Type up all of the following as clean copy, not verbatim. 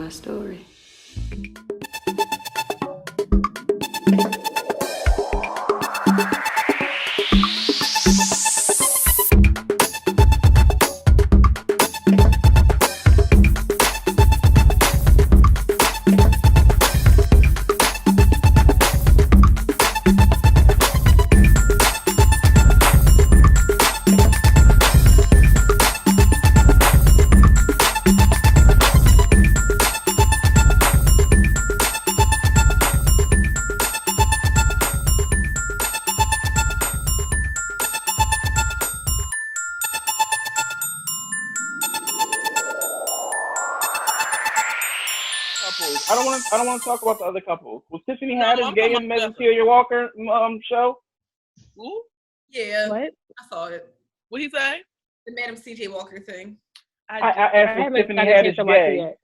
my story. I don't want to talk about the other couples. Was Tiffany Haddish gay in Madam C.J. Walker show? Ooh. Yeah. What? I saw it. What he say? The Madam C.J. Walker thing. I asked was Tiffany Haddish gay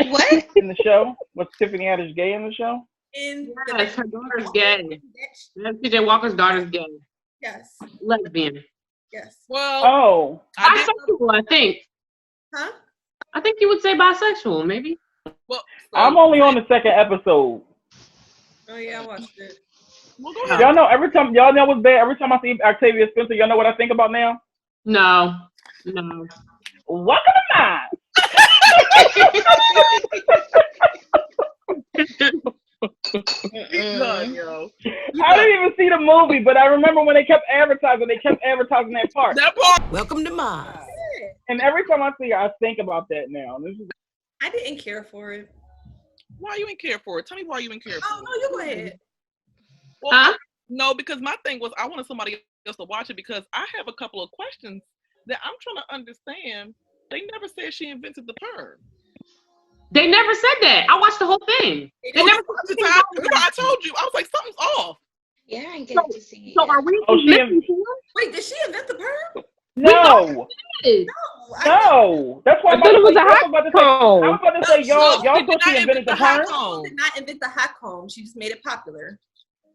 What? in the show? Was Tiffany Haddish gay in the show? Yes, her daughter's gay. CJ Walker's daughter's gay. Yes. Lesbian. Yes. Well, bisexual, I think. Huh? I think you would say bisexual, maybe. Well, I'm only on the second episode. Oh yeah, I watched it. Well, go ahead. Y'all know y'all know what's bad. Every time I see Octavia Spencer, y'all know what I think about now? No. Welcome to mine. Yo. I didn't even see the movie, but I remember when they kept advertising that part. That part. Welcome to Mars. And every time I see her, I think about that now. I didn't care for it. Why you didn't care for it? Tell me why you didn't care for it. Oh no, you go ahead. Well, no, because my thing was I wanted somebody else to watch it because I have a couple of questions that I'm trying to understand. They never said she invented the perm. They never said that. I watched the whole thing. They never said that. I told you. I was like, something's off. Yeah, I ain't get to see it. So are we? Wait, did she invent the perm? No. No. That's why I thought it was a hot comb. I was about to say y'all thought she invented the perm. She did not invent the hot comb. She just made it popular.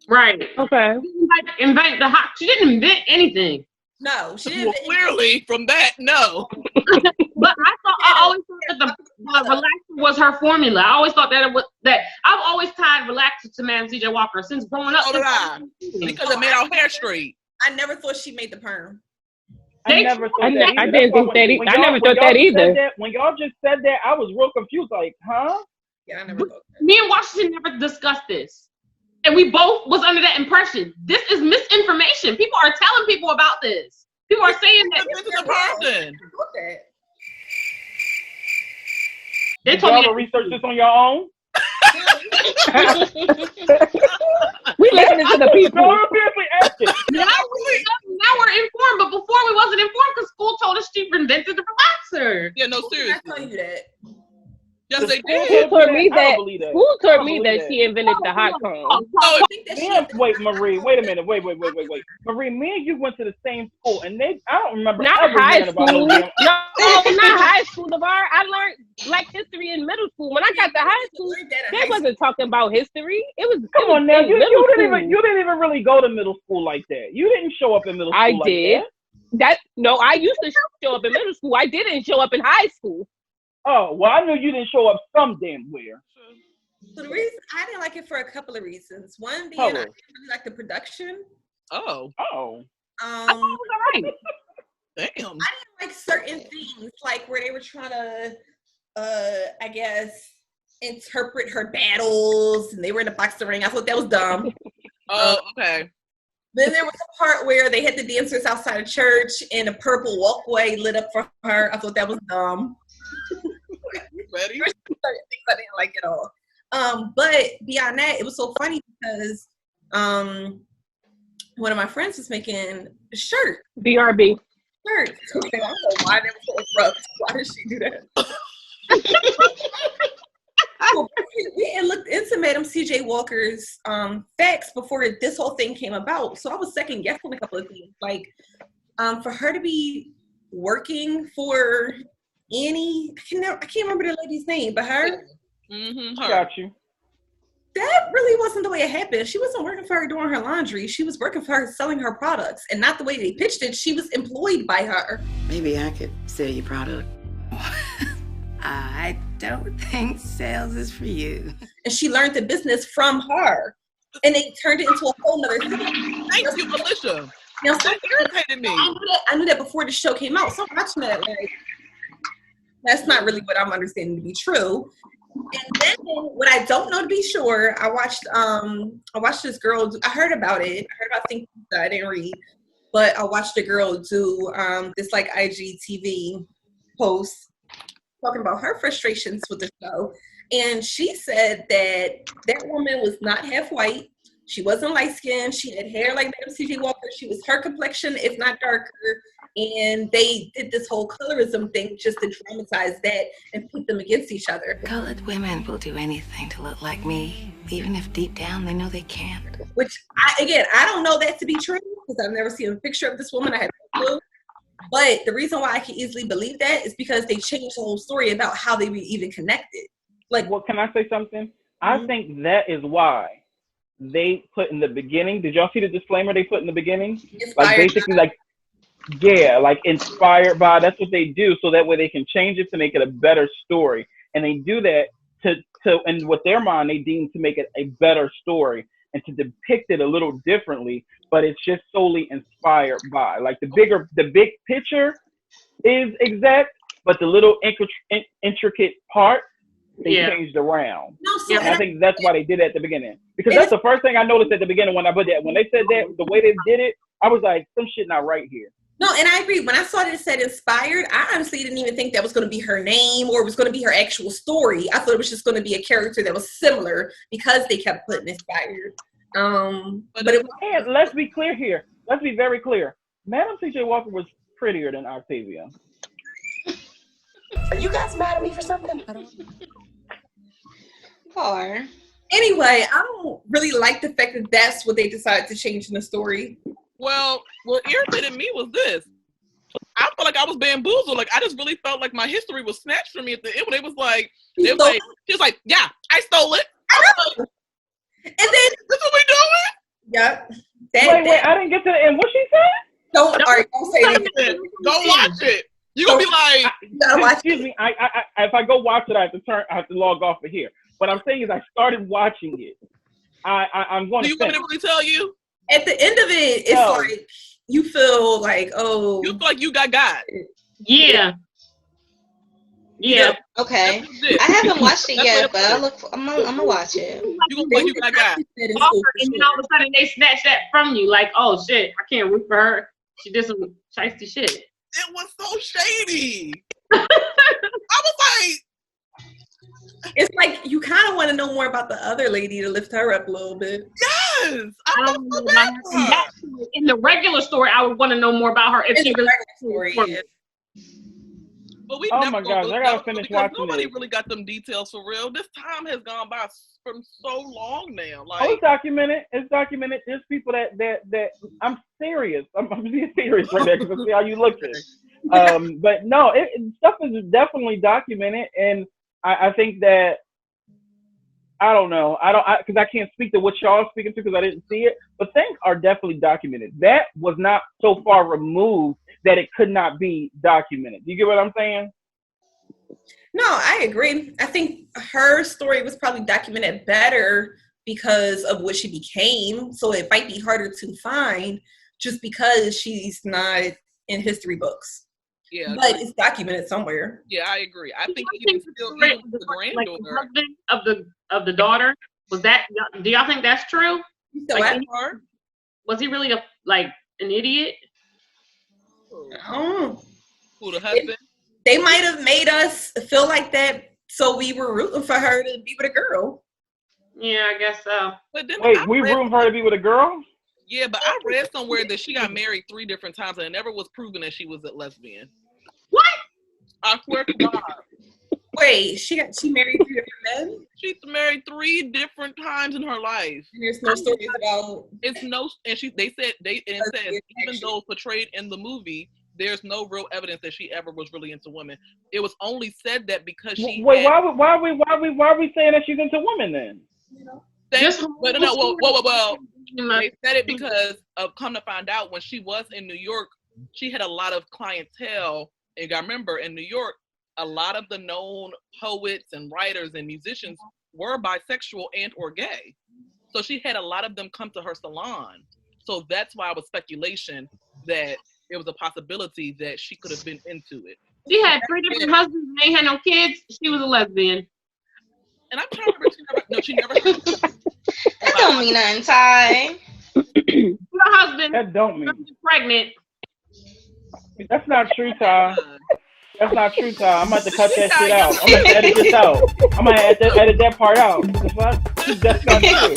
Right. Okay. Invent the hot. She didn't invent anything. No, she didn't. Clearly, from that, no. But I always thought that the relaxer was her formula. I always thought that it was that. I've always tied relaxer to Madam C.J. Walker since growing up. So did I. Because it made our hair straight. I never thought she made the perm. I never thought that either. I didn't think that. I never thought that either. When y'all just said that, I was real confused. Like, huh? Yeah, I never thought that. Me and Washington never discussed this, and we both was under that impression. This is misinformation. People are telling people about this. People are saying that this is a person. They told me to research this on your own. We listening to the people. Now we're informed, but before we wasn't informed because school told us she invented the relaxer. Yeah, no, seriously. I tell you that. Yes, they School did. told me that she invented the hot comb. Wait, Marie. Wait a minute. Wait. Marie, me and you went to the same school, and I don't remember. Not ever high hearing school. about No, not high school, LeVar. I learned Black history in middle school. When I got to high school, they wasn't talking about history. It was. Come on now, you didn't even really go to middle school like that. You didn't show up in middle school. I like did. I used to show up in middle school. I didn't show up in high school. Oh, well, I knew you didn't show up some damn where. So the reason I didn't like it for a couple of reasons. One being I didn't really like the production. Oh. I thought it was all right. Damn. I didn't like certain things, like where they were trying to, I guess, interpret her battles, and they were in a boxing ring. I thought that was dumb. Oh, okay. Then there was a part where they had the dancers outside of church, and a purple walkway lit up for her. I thought that was dumb. Ready? I didn't like it all. But beyond that, it was so funny because one of my friends was making a shirt. BRB. Shirt. Okay, I don't know why they were so abrupt. Why did she do that? We had looked into Madam C.J. Walker's facts before this whole thing came about. So I was second guessing a couple of things. Like, for her to be working for Annie, I can't remember the lady's name, but her. Mm-hmm, her. Got you. That really wasn't the way it happened. She wasn't working for her doing her laundry. She was working for her selling her products, and not the way they pitched it. She was employed by her. Maybe I could sell your product. don't think sales is for you. And she learned the business from her. And they turned it into a whole nother thing. Thank you, Alicia. You know, That irritated me. I knew that before the show came out. So I'm watching that, like, that's not really what I'm understanding to be true. And then what I don't know to be sure, I watched this girl I heard about it. I heard about Think Pizza, I didn't read. But I watched a girl do this like IGTV post talking about her frustrations with the show. And she said that woman was not half white. She wasn't light skinned. She had hair like Madam C.J. Walker. She was her complexion, if not darker. And they did this whole colorism thing just to dramatize that and put them against each other. Colored women will do anything to look like me, even if deep down they know they can't. Which, I don't know that to be true because I've never seen a picture of this woman. I have no clue. But the reason why I can easily believe that is because they changed the whole story about how they were even connected. Like, well, can I say something? I think that is why they put in the beginning. Did y'all see the disclaimer they put in the beginning? Like basically, like, yeah, like inspired by. That's what they do, so that way they can change it to make it a better story. And they do that to and with their mind, they deem to make it a better story and to depict it a little differently. But it's just solely inspired by. Like the big picture is exact, but the little intricate part they changed around. And I think that's why they did it at the beginning. Because that's the first thing I noticed at the beginning when I put that. When they said that, the way they did it, I was like, some shit not right here. No, and I agree. When I saw that it said inspired, I honestly didn't even think that was going to be her name or it was going to be her actual story. I thought it was just going to be a character that was similar because they kept putting inspired. But and let's be clear here. Let's be very clear. Madam C.J. Walker was prettier than Octavia. Are you guys mad at me for something? Or anyway, I don't really like the fact that that's what they decided to change in the story. Well, what irritated me was this. I felt like I was bamboozled. Like I just really felt like my history was snatched from me at the end. When it was like, she was like, yeah, I stole it. And then this is what we doing? Yep. Wait, I didn't get to the end. What she said? Don't say anything. Go watch it. You're gonna be like, excuse me. I if I go watch it, I have to log off of here. What I'm saying is, I started watching it. I'm going to. Do you want me to really tell you? At the end of it, it's like you feel like, oh, you feel like you got God. Yeah. Yeah. Okay. I haven't watched it yet, but I'm gonna watch it. You gonna like you got God. And then all of a sudden they snatch that from you, like, oh shit, I can't root for her. She did some shiesty shit. It was so shady. I was like. It's like you kind of want to know more about the other lady to lift her up a little bit. Yes, I felt so bad for her. In the regular story, I would want to know more about her. If she really story, but we oh my gosh, I gotta finish watching nobody it. really got them details for real. This time has gone by from so long now. Like, it's documented. It's documented. There's people that I'm serious. I'm being serious right there because I see how you look at it. But no, stuff is definitely documented, and I think that I don't know. Because I can't speak to what y'all are speaking to because I didn't see it. But things are definitely documented. That was not so far removed that it could not be documented. Do you get what I'm saying? No, I agree. I think her story was probably documented better because of what she became. So it might be harder to find just because she's not in history books. Yeah, but it's documented somewhere. Yeah, I agree. I think even the granddaughter, like the husband of the daughter, was that? Do y'all think that's true? Like, was he really an idiot? Oh, who, the husband? They might have made us feel like that, so we were rooting for her to be with a girl. Yeah, I guess so. But then wait, we rooting for her to be with a girl? Yeah, but I read somewhere that she got married 3 different times and it never was proven that she was a lesbian. What? I swear to God. Wait, she married 3 different men? She's married 3 different times in her life. And there's no stories about. It's no, and it says even though portrayed in the movie, there's no real evidence that she ever was really into women. It was only said that because she. Wait, why are we saying that she's into women then? Well, they said it because of, come to find out, when she was in New York, she had a lot of clientele. And I remember in New York, a lot of the known poets and writers and musicians were bisexual and or gay. So she had a lot of them come to her salon. So that's why it was speculation that it was a possibility that she could have been into it. She had 3 different husbands and they had no kids. She was a lesbian. And I'm trying to remember, she never That don't mean nothing, Ty. Her husband That don't mean. Pregnant. That's not true, Ty. That's not true, Ty. I'm about to cut that shit out. I'm going to edit this out. I'm going to edit that part out. That's not true.